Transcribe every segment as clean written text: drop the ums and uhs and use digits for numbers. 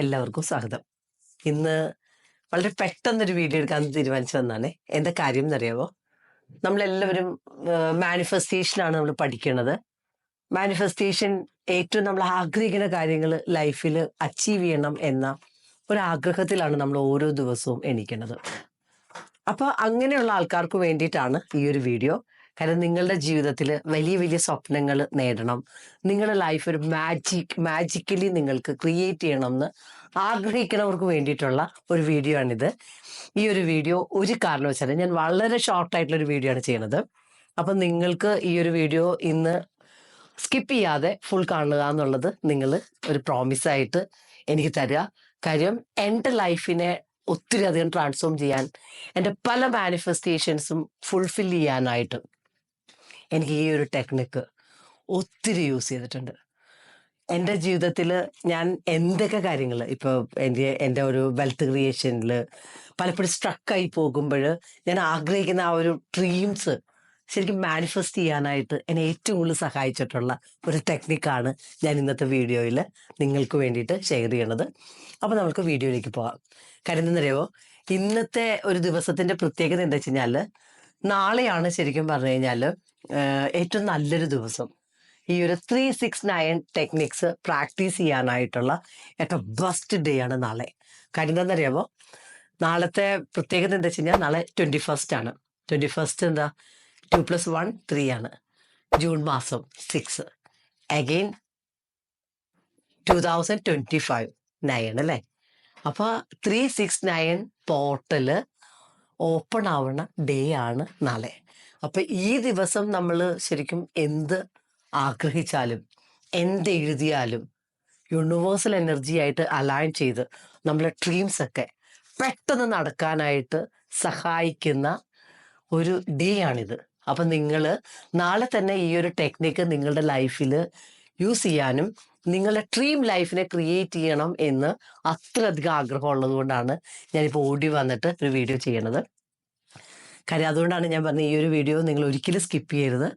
എല്ലാവർക്കും സ്വാഗതം. ഇന്ന് വളരെ പെട്ടെന്നൊരു വീഡിയോ എടുക്കാൻ തീരുമാനിച്ചു വന്നാണ്. എന്താ കാര്യം എന്നറിയാവോ? നമ്മളെല്ലാവരും മാനിഫെസ്റ്റേഷനാണ് നമ്മൾ പഠിക്കുന്നത്. മാനിഫെസ്റ്റേഷൻ ഏറ്റവും നമ്മൾ ആഗ്രഹിക്കുന്ന കാര്യങ്ങൾ ലൈഫിൽ അച്ചീവ് ചെയ്യണം എന്ന ഒരാഗ്രഹത്തിലാണ് നമ്മൾ ഓരോ ദിവസവും എണീക്കുന്നത്. അപ്പോൾ അങ്ങനെയുള്ള ആൾക്കാർക്ക് വേണ്ടിയിട്ടാണ് ഈ ഒരു വീഡിയോ. കാരണം നിങ്ങളുടെ ജീവിതത്തിൽ വലിയ വലിയ സ്വപ്നങ്ങൾ നേടണം, നിങ്ങളുടെ ലൈഫ് ഒരു മാജിക്കലി നിങ്ങൾക്ക് ക്രിയേറ്റ് ചെയ്യണം എന്ന് ആഗ്രഹിക്കുന്നവർക്ക് വേണ്ടിയിട്ടുള്ള ഒരു വീഡിയോ ആണിത്. ഈ ഒരു വീഡിയോ ഒരു കാരണവശാലും ഞാൻ വളരെ ഷോർട്ടായിട്ടുള്ളൊരു വീഡിയോ ആണ് ചെയ്യുന്നത്. അപ്പം നിങ്ങൾക്ക് ഈ ഒരു വീഡിയോ ഇന്ന് സ്കിപ്പ് ചെയ്യാതെ ഫുൾ കാണുക എന്നുള്ളത് നിങ്ങൾ ഒരു പ്രോമിസായിട്ട് എനിക്ക് തരിക. കാര്യം എൻ്റെ ലൈഫിനെ ഒത്തിരി അധികം ട്രാൻസ്ഫോം ചെയ്യാൻ, എൻ്റെ പല മാനിഫെസ്റ്റേഷൻസും ഫുൾഫിൽ ചെയ്യാനായിട്ട് എനിക്ക് ഈ ഒരു ടെക്നിക്ക് ഒത്തിരി യൂസ് ചെയ്തിട്ടുണ്ട്. എൻ്റെ ജീവിതത്തിൽ ഞാൻ എന്തൊക്കെ കാര്യങ്ങൾ ഇപ്പോൾ എൻ്റെ ഒരു വെൽത്ത് ക്രിയേഷനിൽ പലപ്പോഴും സ്ട്രക്കായി പോകുമ്പോൾ ഞാൻ ആഗ്രഹിക്കുന്ന ആ ഒരു ഡ്രീംസ് ശരിക്കും മാനിഫെസ്റ്റ് ചെയ്യാനായിട്ട് എന്നെ ഏറ്റവും കൂടുതൽ സഹായിച്ചിട്ടുള്ള ഒരു ടെക്നിക്കാണ് ഞാൻ ഇന്നത്തെ വീഡിയോയിൽ നിങ്ങൾക്ക് വേണ്ടിയിട്ട് ഷെയർ ചെയ്യണത്. അപ്പോൾ നമുക്ക് വീഡിയോയിലേക്ക് പോകാം. കാര്യം എന്താണെന്നറിയാമോ, ഇന്നത്തെ ഒരു ദിവസത്തിൻ്റെ പ്രത്യേകത എന്താ വെച്ച് കഴിഞ്ഞാൽ നാളെയാണ് ശരിക്കും പറഞ്ഞു കഴിഞ്ഞാൽ ഏറ്റവും നല്ലൊരു ദിവസം. ഈ ഒരു 369 ടെക്നിക്സ് പ്രാക്ടീസ് ചെയ്യാനായിട്ടുള്ള ഏറ്റവും ബെസ്റ്റ് ഡേ ആണ് നാളെ. കാര്യം എന്താണെന്നറിയാമോ, നാളത്തെ പ്രത്യേകത എന്താ വെച്ച് കഴിഞ്ഞാൽ നാളെ 21 ആണ്. 21 എന്താ, 2+1 3 ആണ്. ജൂൺ മാസം 6, അഗെയിൻ 2025 9 അല്ലേ. അപ്പോൾ 369 പോർട്ടല് ഓപ്പൺ ആവണ ഡേ ആണ് നാളെ. അപ്പം ഈ ദിവസം നമ്മൾ ശരിക്കും എന്ത് ആഗ്രഹിച്ചാലും എന്ത് എഴുതിയാലും യൂണിവേഴ്സൽ എനർജി ആയിട്ട് അലൈൻ ചെയ്ത് നമ്മളെ ഡ്രീംസൊക്കെ പെട്ടെന്ന് നടക്കാനായിട്ട് സഹായിക്കുന്ന ഒരു ഡേ ആണിത്. അപ്പം നിങ്ങൾ നാളെ തന്നെ ഈ ഒരു ടെക്നിക്ക് നിങ്ങളുടെ ലൈഫിൽ യൂസ് ചെയ്യാനും നിങ്ങളുടെ ഡ്രീം ലൈഫിനെ ക്രിയേറ്റ് ചെയ്യണം എന്ന് അത്രയധികം ആഗ്രഹമുള്ളത് കൊണ്ടാണ് ഞാനിപ്പോൾ ഓടി വന്നിട്ട് ഒരു വീഡിയോ ചെയ്യണത്. കാര്യം അതുകൊണ്ടാണ് ഞാൻ പറഞ്ഞത് ഈ ഒരു വീഡിയോ നിങ്ങൾ ഒരിക്കലും സ്കിപ്പ് ചെയ്യരുത്.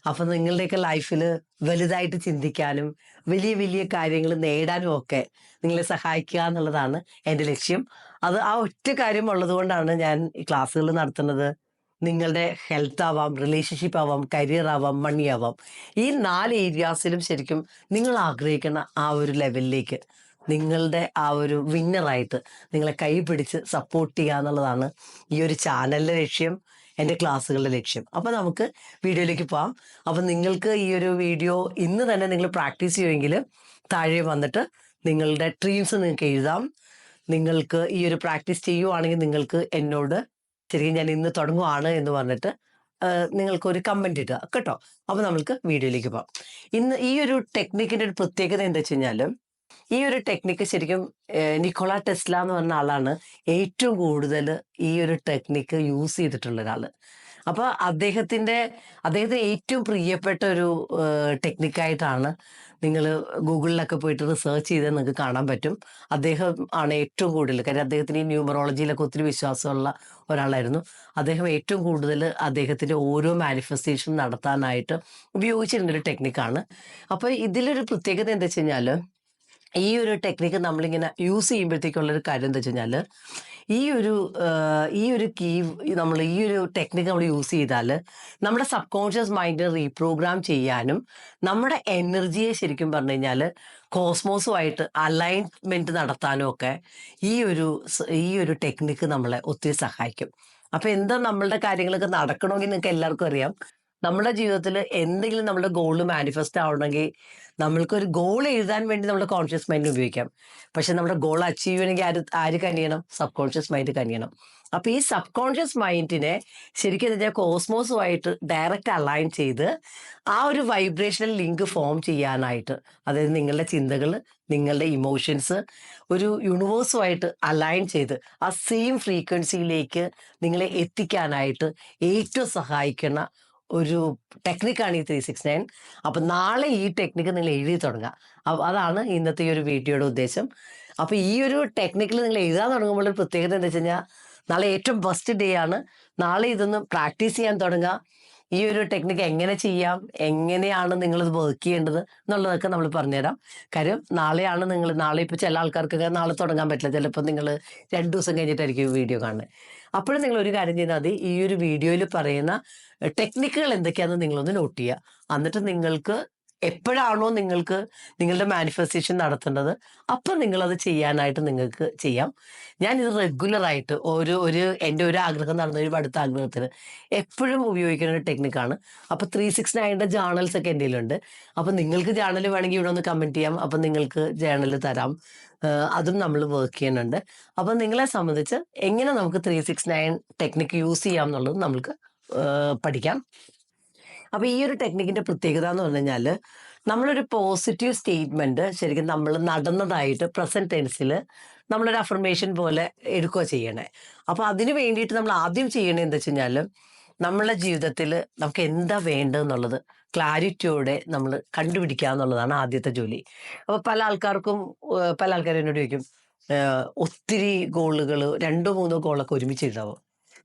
അപ്പം നിങ്ങളുടെയൊക്കെ ലൈഫിൽ വലുതായിട്ട് ചിന്തിക്കാനും വലിയ വലിയ കാര്യങ്ങൾ നേടാനും ഒക്കെ നിങ്ങളെ സഹായിക്കുക എന്നുള്ളതാണ് എൻ്റെ ലക്ഷ്യം. അത് ആ ഒറ്റ കാര്യം ഉള്ളത് കൊണ്ടാണ് ഞാൻ ഈ ക്ലാസ്സുകൾ നടത്തുന്നത്. നിങ്ങളുടെ ഹെൽത്ത് ആവാം, റിലേഷൻഷിപ്പ് ആവാം, കരിയർ ആവാം, മണി ആവാം, ഈ 4 ഏരിയാസിലും ശരിക്കും നിങ്ങൾ ആഗ്രഹിക്കുന്ന ആ ഒരു ലെവലിലേക്ക് നിങ്ങളുടെ ആ ഒരു വിന്നറായിട്ട് നിങ്ങളെ കൈ പിടിച്ച് സപ്പോർട്ട് ചെയ്യുക എന്നുള്ളതാണ് ഈ ഒരു ചാനലിൻ്റെ ലക്ഷ്യം, എൻ്റെ ക്ലാസ്സുകളുടെ ലക്ഷ്യം. അപ്പോൾ നമുക്ക് വീഡിയോയിലേക്ക് പോകാം. അപ്പം നിങ്ങൾക്ക് ഈ ഒരു വീഡിയോ ഇന്ന് തന്നെ നിങ്ങൾ പ്രാക്ടീസ് ചെയ്യുമെങ്കിൽ താഴെ വന്നിട്ട് നിങ്ങളുടെ ഡ്രീംസ് നിങ്ങൾക്ക് എഴുതാം. നിങ്ങൾക്ക് ഈ ഒരു പ്രാക്ടീസ് ചെയ്യുവാണെങ്കിൽ നിങ്ങൾക്ക് എന്നോട് ശരിക്കും ഞാൻ ഇന്ന് തുടങ്ങുവാണ് എന്ന് പറഞ്ഞിട്ട് നിങ്ങൾക്കൊരു കമൻറ്റ് ഇടുക കേട്ടോ. അപ്പോൾ നമ്മൾക്ക് വീഡിയോയിലേക്ക് പോകാം. ഇന്ന് ഈ ഒരു ടെക്നിക്കിൻ്റെ ഒരു പ്രത്യേകത എന്താ വെച്ച് കഴിഞ്ഞാൽ, ഈ ഒരു ടെക്നിക്ക് ശരിക്കും നിക്കോള ടെസ്ല എന്ന് പറഞ്ഞ ആളാണ് ഏറ്റവും കൂടുതൽ ഈ ഒരു ടെക്നിക്ക് യൂസ് ചെയ്തിട്ടുള്ള ഒരാൾ. അപ്പോൾ അദ്ദേഹത്തിന് ഏറ്റവും പ്രിയപ്പെട്ട ഒരു ടെക്നിക്കായിട്ടാണ് നിങ്ങൾ ഗൂഗിളിലൊക്കെ പോയിട്ട് റിസർച്ച് ചെയ്താൽ നിങ്ങൾക്ക് കാണാൻ പറ്റും. അദ്ദേഹം ആണ് ഏറ്റവും കൂടുതൽ, കാര്യം അദ്ദേഹത്തിന് ഈ ന്യൂമറോളജിയിലൊക്കെ ഒത്തിരി വിശ്വാസമുള്ള ഒരാളായിരുന്നു. അദ്ദേഹം ഏറ്റവും കൂടുതൽ അദ്ദേഹത്തിൻ്റെ ഓരോ മാനിഫെസ്റ്റേഷൻ നടത്താനായിട്ട് ഉപയോഗിച്ചിരുന്നൊരു ടെക്നിക്കാണ്. അപ്പോൾ ഇതിലൊരു പ്രത്യേകത എന്താ വെച്ച് കഴിഞ്ഞാൽ, ഈ ഒരു ടെക്നിക്ക് നമ്മളിങ്ങനെ യൂസ് ചെയ്യുമ്പോഴത്തേക്കുള്ളൊരു കാര്യം എന്താ വെച്ച് കഴിഞ്ഞാൽ, ഈ ഒരു കീ നമ്മൾ ഈ ഒരു ടെക്നിക്ക് നമ്മൾ യൂസ് ചെയ്താൽ നമ്മുടെ സബ് കോൺഷ്യസ് മൈൻഡിനെ റീപ്രോഗ്രാം ചെയ്യാനും നമ്മുടെ എനർജിയെ ശരിക്കും പറഞ്ഞു കഴിഞ്ഞാൽ കോസ്മോസുമായിട്ട് അലൈൻമെൻറ്റ് നടത്താനും ഒക്കെ ഈ ഒരു ടെക്നിക്ക് നമ്മളെ ഒത്തിരി സഹായിക്കും. അപ്പോൾ എന്താ നമ്മളുടെ കാര്യങ്ങളൊക്കെ നടക്കണമെങ്കിൽ നിങ്ങൾക്ക് എല്ലാവർക്കും അറിയാം, നമ്മുടെ ജീവിതത്തിൽ എന്തെങ്കിലും നമ്മുടെ ഗോൾ മാനിഫെസ്റ്റ് ആവണമെങ്കിൽ നമ്മൾക്കൊരു ഗോൾ എഴുതാൻ വേണ്ടി നമ്മുടെ കോൺഷ്യസ് മൈൻഡ് ഉപയോഗിക്കാം. പക്ഷെ നമ്മുടെ ഗോൾ അച്ചീവ് ചെയ്യണമെങ്കിൽ ആര് കനിയണം? സബ് കോൺഷ്യസ് മൈൻഡ് കനിയണം. അപ്പോൾ ഈ സബ് കോൺഷ്യസ് മൈൻഡിനെ ശരിക്കും എന്താ വെച്ചാൽ കോസ്മോസുമായിട്ട് ഡയറക്റ്റ് അലൈൻ ചെയ്ത് ആ ഒരു വൈബ്രേഷണൽ ലിങ്ക് ഫോം ചെയ്യാനായിട്ട്, അതായത് നിങ്ങളുടെ ചിന്തകൾ, നിങ്ങളുടെ ഇമോഷൻസ് ഒരു യൂണിവേഴ്സുമായിട്ട് അലൈൻ ചെയ്ത് ആ സെയിം ഫ്രീക്വൻസിയിലേക്ക് നിങ്ങളെ എത്തിക്കാനായിട്ട് ഏറ്റവും സഹായിക്കുന്ന ഒരു ടെക്നിക്കാണ് ഈ 369. അപ്പം നാളെ ഈ ടെക്നിക്ക് നിങ്ങൾ എഴുതി തുടങ്ങുക. അതാണ് ഇന്നത്തെ ഈ ഒരു വീഡിയോയുടെ ഉദ്ദേശം. അപ്പോൾ ഈ ഒരു ടെക്നിക്കിൽ നിങ്ങൾ എഴുതാൻ തുടങ്ങുമ്പോൾ ഒരു പ്രത്യേകത എന്താ വെച്ച് കഴിഞ്ഞാൽ, നാളെ ഏറ്റവും ബെസ്റ്റ് ഡേ ആണ്. നാളെ ഇതൊന്ന് പ്രാക്ടീസ് ചെയ്യാൻ തുടങ്ങുക. ഈ ഒരു ടെക്നിക്ക് എങ്ങനെ ചെയ്യാം, എങ്ങനെയാണ് നിങ്ങളിത് വർക്ക് ചെയ്യേണ്ടത് എന്നുള്ളതൊക്കെ നമ്മൾ പറഞ്ഞുതരാം. കാര്യം നാളെ ഇപ്പോൾ ചില ആൾക്കാർക്കൊക്കെ നാളെ തുടങ്ങാൻ പറ്റില്ല, ചിലപ്പോൾ നിങ്ങൾ 2 ദിവസം കഴിഞ്ഞിട്ടായിരിക്കും വീഡിയോ കാണുന്നത്. അപ്പോഴും നിങ്ങൾ ഒരു കാര്യം ചെയ്താൽ മതി, ഈ ഒരു വീഡിയോയിൽ പറയുന്ന ടെക്നിക്കുകൾ എന്തൊക്കെയാണെന്ന് നിങ്ങളൊന്ന് നോട്ട് ചെയ്യുക. എന്നിട്ട് നിങ്ങൾക്ക് എപ്പോഴാണോ നിങ്ങൾക്ക് നിങ്ങളുടെ മാനിഫെസ്റ്റേഷൻ നടത്തേണ്ടത് അപ്പം നിങ്ങളത് ചെയ്യാനായിട്ട് നിങ്ങൾക്ക് ചെയ്യാം. ഞാനിത് റെഗുലറായിട്ട് എൻ്റെ ഒരു ആഗ്രഹം നടന്ന ഒരു അടുത്ത ആഗ്രഹത്തിന് എപ്പോഴും ഉപയോഗിക്കുന്ന ഒരു ടെക്നിക്കാണ്. അപ്പോൾ 369 ജേർണൽസ് ഒക്കെ എൻ്റെ കയ്യിലുണ്ട്. അപ്പം നിങ്ങൾക്ക് ജേർണൽ വേണമെങ്കിൽ ഇവിടെ ഒന്ന് കമൻറ്റ് ചെയ്യാം. അപ്പം നിങ്ങൾക്ക് ജേർണൽ തരാം. അതും നമ്മൾ വർക്ക് ചെയ്യുന്നുണ്ട്. അപ്പം നിങ്ങളെ സംബന്ധിച്ച് എങ്ങനെ നമുക്ക് 369 ടെക്നിക്ക് യൂസ് ചെയ്യാം എന്നുള്ളത് നമുക്ക് പഠിക്കാം. അപ്പോൾ ഈ ഒരു ടെക്നിക്കിന്റെ പ്രത്യേകത എന്ന് പറഞ്ഞു കഴിഞ്ഞാൽ, നമ്മളൊരു പോസിറ്റീവ് സ്റ്റേറ്റ്മെന്റ് ശരിക്കും നമ്മൾ നടന്നതായിട്ട് പ്രസന്റ് ടെൻസിൽ നമ്മളൊരു അഫർമേഷൻ പോലെ എടുക്കുക ചെയ്യണേ. അപ്പോൾ അതിന് വേണ്ടിയിട്ട് നമ്മൾ ആദ്യം ചെയ്യണേ എന്താ വെച്ച് കഴിഞ്ഞാൽ, നമ്മളുടെ ജീവിതത്തിൽ നമുക്ക് എന്താ വേണ്ടതെന്നുള്ളത് ക്ലാരിറ്റിയോടെ നമ്മൾ കണ്ടുപിടിക്കുക എന്നുള്ളതാണ് ആദ്യത്തെ ജോലി. അപ്പോൾ പല ആൾക്കാരും എന്നോട് ചോദിക്കും, ഒത്തിരി ഗോളുകൾ 2-3 ഗോളൊക്കെ ഒരുമിച്ച് എഴുതാവോ?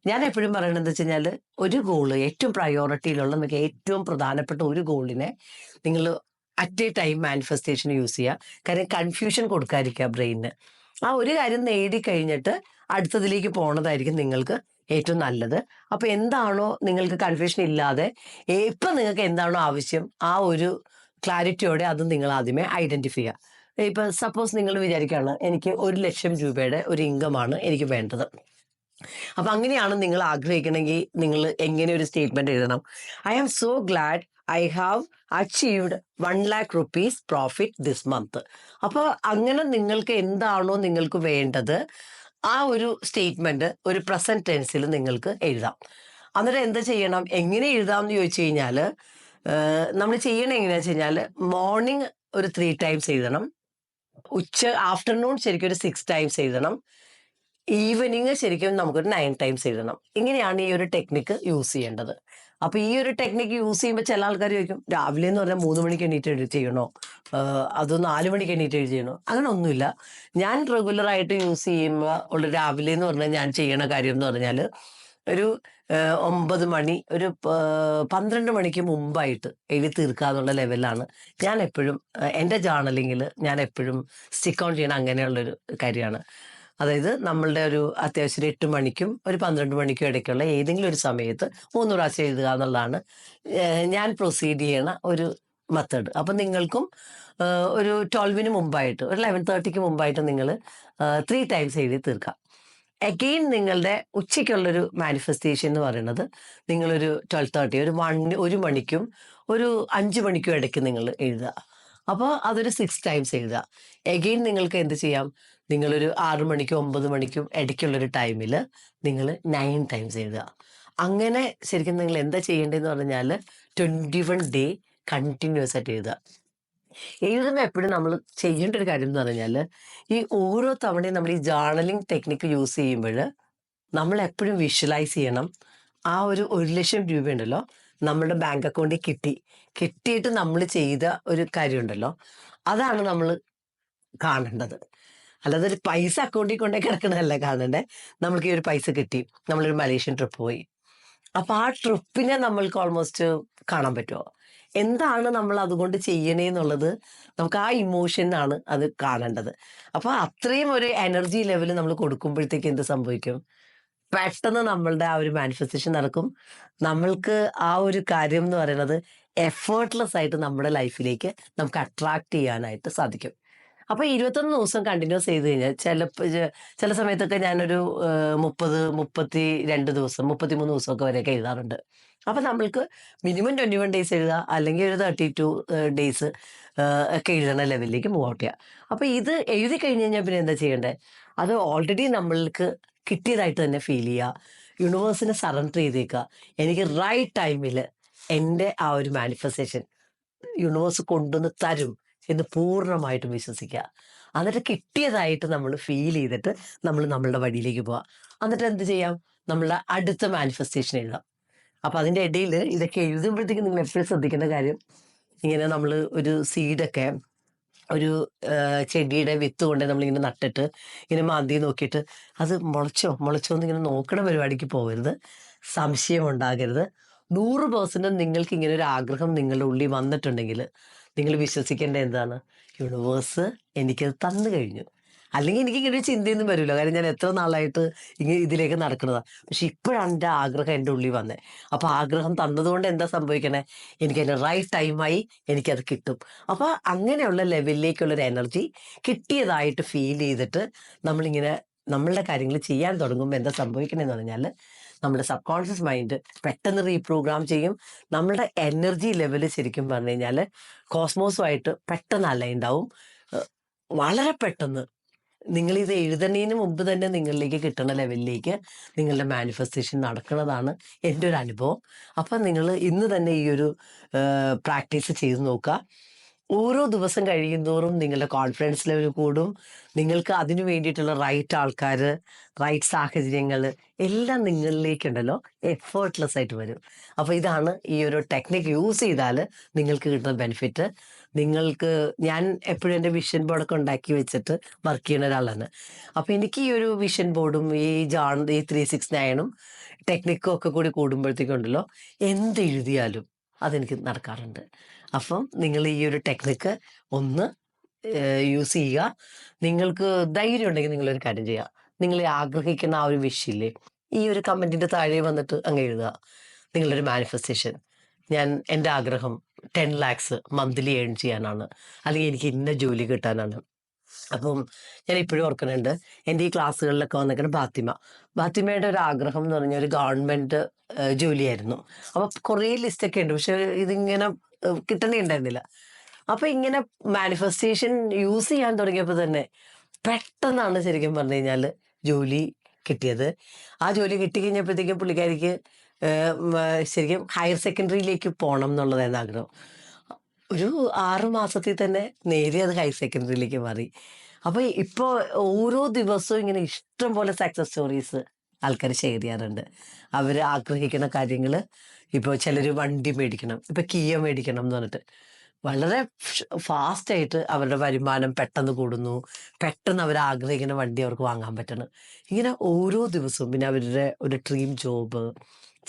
ഞാൻ എപ്പോഴും പറയണത് എന്താ വെച്ച് കഴിഞ്ഞാൽ, ഒരു ഗോള് ഏറ്റവും പ്രയോറിറ്റിയിലുള്ള നിങ്ങൾക്ക് ഏറ്റവും പ്രധാനപ്പെട്ട ഒരു ഗോളിനെ നിങ്ങൾ at A time manifestation use ചെയ്യുക. കാര്യം കൺഫ്യൂഷൻ കൊടുക്കാതിരിക്കുക ബ്രെയിനിന്. ആ ഒരു കാര്യം നേടിക്കഴിഞ്ഞിട്ട് അടുത്തതിലേക്ക് പോണതായിരിക്കും നിങ്ങൾക്ക് ഏറ്റവും നല്ലത്. അപ്പോൾ എന്താണോ നിങ്ങൾക്ക് കൺഫ്യൂഷൻ ഇല്ലാതെ ഇപ്പം നിങ്ങൾക്ക് എന്താണോ ആവശ്യം, ആ ഒരു ക്ലാരിറ്റിയോടെ അത് നിങ്ങൾ ആദ്യമേ ഐഡന്റിഫൈ ചെയ്യുക. ഇപ്പം സപ്പോസ് നിങ്ങൾ വിചാരിക്കുകയാണ്, എനിക്ക് 1,00,000 രൂപയുടെ ഒരു ഇൻകമാണ് എനിക്ക് വേണ്ടത്. അപ്പൊ അങ്ങനെയാണ് നിങ്ങൾ ആഗ്രഹിക്കണമെങ്കിൽ നിങ്ങൾ എങ്ങനെ ഒരു സ്റ്റേറ്റ്മെന്റ് എഴുതണം? I am so glad I have achieved 1,00,000 rupees profit this month. അപ്പോൾ അങ്ങനെ നിങ്ങൾക്ക് എന്താണോ നിങ്ങൾക്ക് വേണ്ടത്, ആ ഒരു സ്റ്റേറ്റ്മെന്റ് ഒരു പ്രസന്റ് ടെൻസിൽ നിങ്ങൾക്ക് എഴുതാം. എന്നിട്ട് എന്താ ചെയ്യണം, എങ്ങനെ എഴുതാം എന്ന് ചോദിച്ചു കഴിഞ്ഞാൽ, നമ്മൾ ചെയ്യണത് എങ്ങനെയാണെന്ന് വെച്ച് കഴിഞ്ഞാൽ, മോർണിംഗ് ഒരു 3 times എഴുതണം, ആഫ്റ്റർനൂൺ ശരിക്കും ഒരു 6 times എഴുതണം, ഈവനിങ് ശരിക്കും നമുക്കൊരു 9 times എഴുതണം. ഇങ്ങനെയാണ് ഈ ഒരു ടെക്നിക്ക് യൂസ് ചെയ്യേണ്ടത്. അപ്പൊ ഈ ഒരു ടെക്നിക്ക് യൂസ് ചെയ്യുമ്പോൾ ചില ആൾക്കാർ ചോദിക്കും, രാവിലെ എന്ന് പറഞ്ഞാൽ 3 മണിക്ക് എണീറ്റ് ചെയ്യണോ, അത് 4 മണിക്ക് എണീറ്റ് ചെയ്യണോ? അങ്ങനെ ഒന്നുമില്ല. ഞാൻ റെഗുലറായിട്ട് യൂസ് ചെയ്യുമ്പോൾ ഉള്ള രാവിലെ എന്ന് പറഞ്ഞാൽ ഞാൻ ചെയ്യണ കാര്യം എന്ന് പറഞ്ഞാൽ, ഒരു 9 മണി, ഒരു 12 മണിക്ക് മുമ്പായിട്ട് എഴുതി തീർക്കുക എന്നുള്ള ലെവലിലാണ് ഞാൻ എപ്പോഴും എൻ്റെ ജേർണലിങ്ങിൽ ഞാൻ എപ്പോഴും സ്റ്റിക്ക് ഓൺ ചെയ്യണം. അങ്ങനെയുള്ളൊരു കാര്യമാണ്. അതായത് നമ്മളുടെ ഒരു അത്യാവശ്യം 8 മണിക്കും ഒരു 12 മണിക്കും ഇടയ്ക്കുള്ള ഏതെങ്കിലും ഒരു സമയത്ത് 3 പ്രാവശ്യം എഴുതുക എന്നുള്ളതാണ് ഞാൻ പ്രൊസീഡ് ചെയ്യണ ഒരു മെത്തേഡ്. അപ്പം നിങ്ങൾക്കും ഒരു 12-ന് മുമ്പായിട്ട്, ഒരു 11:30-ക്ക് മുമ്പായിട്ട് നിങ്ങൾ 3 times എഴുതി തീർക്കാം. അഗെയിൻ നിങ്ങളുടെ ഉച്ചയ്ക്കുള്ളൊരു മാനിഫെസ്റ്റേഷൻ എന്ന് പറയുന്നത് നിങ്ങളൊരു 12:30, ഒരു മണിക്കും ഒരു 5 മണിക്കും ഇടയ്ക്ക് നിങ്ങൾ എഴുതുക. അപ്പോൾ അതൊരു 6 times എഴുതുക. എഗെയിൻ നിങ്ങൾക്ക് എന്ത് ചെയ്യാം, നിങ്ങളൊരു 6 മണിക്കും 9 മണിക്കും ഇടയ്ക്കുള്ളൊരു ടൈമിൽ നിങ്ങൾ 9 times എഴുതുക. അങ്ങനെ ശരിക്കും നിങ്ങൾ എന്താ ചെയ്യേണ്ടതെന്ന് പറഞ്ഞാൽ 21 day കണ്ടിന്യൂസ് ആയിട്ട് എഴുതുക. എഴുതുമ്പോൾ എപ്പോഴും നമ്മൾ ചെയ്യേണ്ട ഒരു കാര്യം എന്ന് പറഞ്ഞാൽ, ഈ ഓരോ തവണയും നമ്മൾ ഈ ജേർണലിംഗ് ടെക്നിക്ക് യൂസ് ചെയ്യുമ്പോൾ നമ്മൾ എപ്പോഴും വിഷ്വലൈസ് ചെയ്യണം, ആ ഒരു 1,00,000 രൂപ ഉണ്ടല്ലോ നമ്മളുടെ ബാങ്ക് അക്കൗണ്ടിൽ കിട്ടിയിട്ട് നമ്മൾ ചെയ്ത ഒരു കാര്യമുണ്ടല്ലോ, അതാണ് നമ്മൾ കാണേണ്ടത്. അല്ലാതെ ഒരു പൈസ അക്കൗണ്ടിൽ കൊണ്ടേ കിടക്കണതല്ല കാണണ്ടേ. നമ്മൾക്ക് ഈ ഒരു പൈസ കിട്ടി, നമ്മളൊരു മലേഷ്യൻ ട്രിപ്പ് പോയി, അപ്പോൾ ആ ട്രിപ്പിനെ നമ്മൾക്ക് ഓൾമോസ്റ്റ് കാണാൻ പറ്റുമോ, എന്താണ് നമ്മൾ അതുകൊണ്ട് ചെയ്യണേന്നുള്ളത് നമുക്ക് ആ ഇമോഷനാണ് അത് കാണേണ്ടത്. അപ്പോൾ അത്രയും ഒരു എനർജി ലെവൽ നമ്മൾ കൊടുക്കുമ്പോഴത്തേക്ക് എന്ത് സംഭവിക്കും, പെട്ടെന്ന് നമ്മളുടെ ആ ഒരു മാനിഫെസ്റ്റേഷൻ നടക്കും. നമ്മൾക്ക് ആ ഒരു കാര്യം എന്ന് പറയുന്നത് എഫേർട്ട്ലെസ് ആയിട്ട് നമ്മുടെ ലൈഫിലേക്ക് നമുക്ക് അട്രാക്ട് ചെയ്യാനായിട്ട് സാധിക്കും. അപ്പോൾ 21 ദിവസം കണ്ടിന്യൂസ് ചെയ്ത് കഴിഞ്ഞാൽ ചില സമയത്തൊക്കെ ഞാനൊരു 32 ദിവസം 33 ദിവസമൊക്കെ വരെയൊക്കെ എഴുതാറുണ്ട്. അപ്പം നമ്മൾക്ക് മിനിമം 21 days എഴുതുക, അല്ലെങ്കിൽ ഒരു 32 days ഒക്കെ എഴുതണ ലെവലിലേക്ക് മൂവ് ഔട്ട് ചെയ്യുക. അപ്പോൾ ഇത് എഴുതി കഴിഞ്ഞ് കഴിഞ്ഞാൽ പിന്നെ എന്താ ചെയ്യേണ്ടത്, അത് ഓൾറെഡി നമ്മൾക്ക് കിട്ടിയതായിട്ട് തന്നെ ഫീൽ ചെയ്യുക, യൂണിവേഴ്സിനെ സറണ്ടർ ചെയ്തേക്കുക. എനിക്ക് റൈറ്റ് ടൈമിൽ എൻ്റെ ആ ഒരു മാനിഫെസ്റ്റേഷൻ യൂണിവേഴ്സ് കൊണ്ടുവന്ന് തരും എന്ന് പൂർണ്ണമായിട്ടും വിശ്വസിക്കുക. എന്നിട്ട് കിട്ടിയതായിട്ട് നമ്മൾ ഫീൽ ചെയ്തിട്ട് നമ്മൾ നമ്മളുടെ വഴിയിലേക്ക് പോവാം. എന്നിട്ട് എന്ത് ചെയ്യാം, നമ്മളുടെ അടുത്ത മാനിഫെസ്റ്റേഷൻ എഴുതാം. അപ്പം അതിൻ്റെ ഇടയിൽ ഇതൊക്കെ എഴുതുമ്പോഴത്തേക്കും നിങ്ങൾ എപ്പോഴും ശ്രദ്ധിക്കേണ്ട കാര്യം, ഇങ്ങനെ നമ്മൾ ഒരു സീഡൊക്കെ ഒരു ചെടിയുടെ വിത്ത് കൊണ്ട് നമ്മളിങ്ങനെ നട്ടിട്ട് ഇങ്ങനെ മാന്തി നോക്കിയിട്ട് അത് മുളച്ചോ എന്നിങ്ങനെ നോക്കണ പരിപാടിക്ക് പോകരുത്. സംശയം ഉണ്ടാകരുത്. 100% നിങ്ങൾക്ക് ഇങ്ങനെ ഒരു ആഗ്രഹം നിങ്ങളുടെ ഉള്ളിൽ വന്നിട്ടുണ്ടെങ്കിൽ നിങ്ങൾ വിശ്വസിക്കേണ്ട എന്താണ്? യൂണിവേഴ്സ് എനിക്കത് തന്നു കഴിഞ്ഞു. അല്ലെങ്കിൽ എനിക്ക് ഇങ്ങനെ ഒരു ചിന്തയൊന്നും വരില്ല. കാര്യം ഞാൻ എത്ര നാളായിട്ട് ഇങ്ങനെ ഇതിലേക്ക് നടക്കുന്നതാണ്. പക്ഷെ ഇപ്പോഴാണ് എൻ്റെ ആഗ്രഹം എൻ്റെ ഉള്ളിൽ വന്നത്. അപ്പോൾ ആഗ്രഹം തന്നതുകൊണ്ട് എന്താ സംഭവിക്കണേ? എനിക്ക് എൻ്റെ റൈറ്റ് ടൈമായി എനിക്കത് കിട്ടും. അപ്പോൾ അങ്ങനെയുള്ള ലെവലിലേക്കുള്ളൊരു എനർജി കിട്ടിയതായിട്ട് ഫീൽ ചെയ്തിട്ട് നമ്മളിങ്ങനെ നമ്മളുടെ കാര്യങ്ങൾ ചെയ്യാൻ തുടങ്ങുമ്പോൾ എന്താ സംഭവിക്കണമെന്ന് പറഞ്ഞാൽ നമ്മുടെ സബ് കോൺഷ്യസ് മൈൻഡ് പെട്ടെന്ന് റീപ്രോഗ്രാം ചെയ്യും. നമ്മളുടെ എനർജി ലെവൽ ശരിക്കും പറഞ്ഞു കഴിഞ്ഞാൽ കോസ്മോസുമായിട്ട് പെട്ടെന്ന് അലൈൻഡാവും. വളരെ പെട്ടെന്ന് നിങ്ങളിത് എഴുതുന്നതിന് മുമ്പ് തന്നെ നിങ്ങളിലേക്ക് കിട്ടുന്ന ലെവലിലേക്ക് നിങ്ങളുടെ മാനിഫെസ്റ്റേഷൻ നടക്കുന്നതാണ് എൻ്റെ ഒരു അനുഭവം. അപ്പം നിങ്ങൾ ഇന്ന് തന്നെ ഈ ഒരു പ്രാക്ടീസ് ചെയ്ത് നോക്കുക. ഓരോ ദിവസം കഴിയുന്തോറും നിങ്ങളുടെ കോൺഫിഡൻസ് ലെവൽ കൂടും. നിങ്ങൾക്ക് അതിനു വേണ്ടിയിട്ടുള്ള റൈറ്റ് ആൾക്കാർ, റൈറ്റ് സാഹചര്യങ്ങൾ എല്ലാം നിങ്ങളിലേക്കുണ്ടല്ലോ എഫേർട്ട്ലെസ് ആയിട്ട് വരും. അപ്പോൾ ഇതാണ് ഈ ഒരു ടെക്നിക്ക് യൂസ് ചെയ്താൽ നിങ്ങൾക്ക് കിട്ടുന്ന ബെനിഫിറ്റ്. നിങ്ങൾക്ക് ഞാൻ എപ്പോഴും എൻ്റെ വിഷൻ ബോർഡൊക്കെ ഉണ്ടാക്കി വെച്ചിട്ട് വർക്ക് ചെയ്യുന്ന ഒരാളാണ്. അപ്പോൾ എനിക്ക് ഈ ഒരു വിഷൻ ബോർഡും ഈ 369 ടെക്നിക്കും ഒക്കെ കൂടി കൂടുമ്പോഴത്തേക്കുണ്ടല്ലോ എന്തെഴുതിയാലും അതെനിക്ക് നടക്കാറുണ്ട്. അപ്പം നിങ്ങൾ ഈ ഒരു ടെക്നിക്ക് ഒന്ന് യൂസ് ചെയ്യുക. നിങ്ങൾക്ക് ധൈര്യം ഉണ്ടെങ്കിൽ നിങ്ങളൊരു കാര്യം ചെയ്യുക. നിങ്ങൾ ആഗ്രഹിക്കുന്ന ആ ഒരു വിഷില്ലേ, ഈ ഒരു കമൻറ്റിൻ്റെ താഴെ വന്നിട്ട് അങ്ങ് എഴുതുക നിങ്ങളൊരു മാനിഫെസ്റ്റേഷൻ. എൻ്റെ ആഗ്രഹം 10 lakhs മന്ത്ലി ഏൺ ചെയ്യാനാണ്, അല്ലെങ്കിൽ എനിക്ക് ഇന്ന ജോലി കിട്ടാനാണ്. അപ്പം ഞാൻ ഇപ്പോഴും ഓർക്കുന്നുണ്ട്, എൻ്റെ ഈ ക്ലാസ്സുകളിലൊക്കെ വന്നിരിക്കുന്ന ബാത്തിമയുടെ ഒരു ആഗ്രഹം എന്ന് പറഞ്ഞാൽ ഒരു ഗവൺമെൻറ് ജോലിയായിരുന്നു. അപ്പോൾ കുറേ ലിസ്റ്റൊക്കെ ഉണ്ട്, പക്ഷെ ഇതിങ്ങനെ കിട്ടണേ ഉണ്ടായിരുന്നില്ല. അപ്പോൾ ഇങ്ങനെ മാനിഫെസ്റ്റേഷൻ യൂസ് ചെയ്യാൻ തുടങ്ങിയപ്പോൾ തന്നെ പെട്ടെന്നാണ് ശരിക്കും പറഞ്ഞു കഴിഞ്ഞാൽ ജോലി കിട്ടിയത്. ആ ജോലി കിട്ടിക്കഴിഞ്ഞപ്പോഴത്തേക്കും പുള്ളിക്കാരിക്ക് ശരിക്കും ഹയർ സെക്കൻഡറിയിലേക്ക് പോകണം എന്നുള്ളതായിരുന്നു ആഗ്രഹം. ഒരു 6 മാസത്തിൽ തന്നെ നേരെ അത് ഹയർ സെക്കൻഡറിയിലേക്ക് മാറി. അപ്പോൾ ഇപ്പോൾ ഓരോ ദിവസവും ഇങ്ങനെ ഇഷ്ടം പോലെ സക്സസ് സ്റ്റോറീസ് ആൾക്കാർ ഷെയർ ചെയ്യാറുണ്ട്. അവർ ആഗ്രഹിക്കുന്ന കാര്യങ്ങൾ, ഇപ്പോൾ ചിലർ വണ്ടി മേടിക്കണം, ഇപ്പോൾ കിയ മേടിക്കണം എന്ന് പറഞ്ഞിട്ട് വളരെ ഫാസ്റ്റായിട്ട് അവരുടെ വരുമാനം പെട്ടെന്ന് കൂടുന്നു. പെട്ടെന്ന് അവർ ആഗ്രഹിക്കുന്ന വണ്ടി അവർക്ക് വാങ്ങാൻ പറ്റണം. ഇങ്ങനെ ഓരോ ദിവസവും. പിന്നെ അവരുടെ ഒരു ഡ്രീം ജോബ്.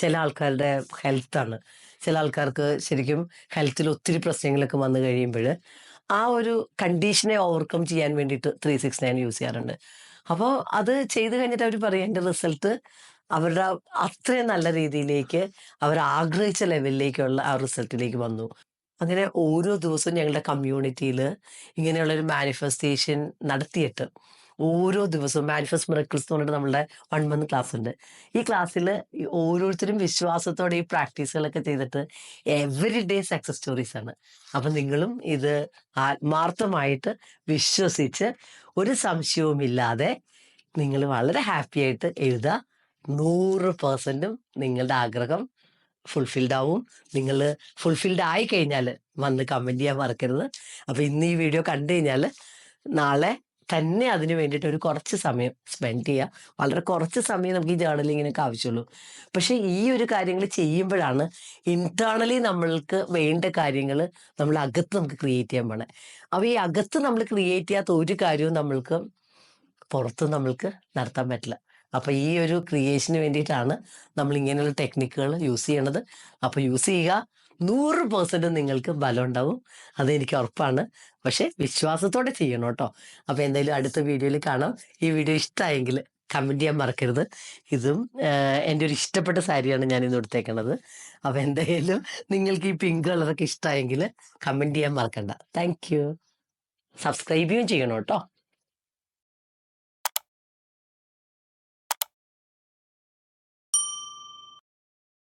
ചില ആൾക്കാരുടെ ഹെൽത്താണ്. ചില ആൾക്കാർക്ക് ശരിക്കും ഹെൽത്തിൽ ഒത്തിരി പ്രശ്നങ്ങളൊക്കെ വന്നു കഴിയുമ്പോൾ ആ ഒരു കണ്ടീഷനെ ഓവർകം ചെയ്യാൻ വേണ്ടിയിട്ട് 369 യൂസ് ചെയ്യാറുണ്ട്. അപ്പോൾ അത് ചെയ്ത് കഴിഞ്ഞിട്ട് അവർ പറയും എൻ്റെ റിസൾട്ട് അവരുടെ അത്രയും നല്ല രീതിയിലേക്ക് അവർ ആഗ്രഹിച്ച ലെവലിലേക്കുള്ള ആ റിസൾട്ടിലേക്ക് വന്നു. അങ്ങനെ ഓരോ ദിവസവും ഞങ്ങളുടെ കമ്മ്യൂണിറ്റിയിൽ ഇങ്ങനെയുള്ളൊരു മാനിഫെസ്റ്റേഷൻ നടത്തിയിട്ട് ഓരോ ദിവസവും മാനിഫെസ്റ്റ് മിറക്കിൾസ് എന്ന് പറഞ്ഞിട്ട് നമ്മളുടെ 1 month ക്ലാസ് ഉണ്ട്. ഈ ക്ലാസ്സിൽ ഓരോരുത്തരും വിശ്വാസത്തോടെ ഈ പ്രാക്ടീസുകളൊക്കെ ചെയ്തിട്ട് എവറി ഡേ സക്സസ് സ്റ്റോറീസ് ആണ്. അപ്പം നിങ്ങളും ഇത് ആത്മാർത്ഥമായിട്ട് വിശ്വസിച്ച് ഒരു സംശയവുമില്ലാതെ നിങ്ങൾ വളരെ ഹാപ്പി ആയിട്ട് എഴുതുക. 100% നിങ്ങളുടെ ആഗ്രഹം ഫുൾഫിൽഡ് ആവും. നിങ്ങൾ ഫുൾഫിൽഡ് ആയി കഴിഞ്ഞാൽ വന്ന് കമൻറ്റ് ചെയ്യാൻ മറക്കരുത്. അപ്പോൾ ഇന്ന് ഈ വീഡിയോ കണ്ടു കഴിഞ്ഞാൽ നാളെ തന്നെ അതിന് വേണ്ടിയിട്ട് ഒരു കുറച്ച് സമയം സ്പെൻഡ് ചെയ്യുക. വളരെ കുറച്ച് സമയം നമുക്ക് ഈ ജേർണലിങ്ങിനൊക്കെ ആവശ്യമുള്ളൂ. പക്ഷേ ഈ ഒരു കാര്യങ്ങൾ ചെയ്യുമ്പോഴാണ് ഇൻറ്റേർണലി നമ്മൾക്ക് വേണ്ട കാര്യങ്ങൾ നമ്മൾ അകത്ത് നമുക്ക് ക്രിയേറ്റ് ചെയ്യാൻ പോണേ. അപ്പോൾ ഈ അകത്ത് നമ്മൾ ക്രിയേറ്റ് ചെയ്യാത്ത ഒരു കാര്യവും നമ്മൾക്ക് പുറത്ത് നമ്മൾക്ക് നടത്താൻ പറ്റില്ല. അപ്പോൾ ഈ ഒരു ക്രിയേഷന് വേണ്ടിയിട്ടാണ് നമ്മൾ ഇങ്ങനെയുള്ള ടെക്നിക്കുകൾ യൂസ് ചെയ്യണത്. അപ്പോൾ യൂസ് ചെയ്യുക. 100% നിങ്ങൾക്ക് ബലം ഉണ്ടാവും, അതെനിക്ക് ഉറപ്പാണ്. പക്ഷേ വിശ്വാസത്തോടെ ചെയ്യണം കേട്ടോ. അപ്പോൾ എന്തായാലും അടുത്ത വീഡിയോയിൽ കാണാം. ഈ വീഡിയോ ഇഷ്ടമായെങ്കിൽ കമൻറ്റ് ചെയ്യാൻ മറക്കരുത്. ഇതും എൻ്റെ ഒരു ഇഷ്ടപ്പെട്ട സാരിയാണ് ഞാൻ ഇന്ന് എടുത്തേക്കണത്. അപ്പോൾ എന്തായാലും നിങ്ങൾക്ക് ഈ പിങ്ക് കളറൊക്കെ ഇഷ്ടമായെങ്കിൽ കമൻറ്റ് ചെയ്യാൻ മറക്കണ്ട. Thank you. സബ്സ്ക്രൈബ് ചെയ്യണം കേട്ടോ.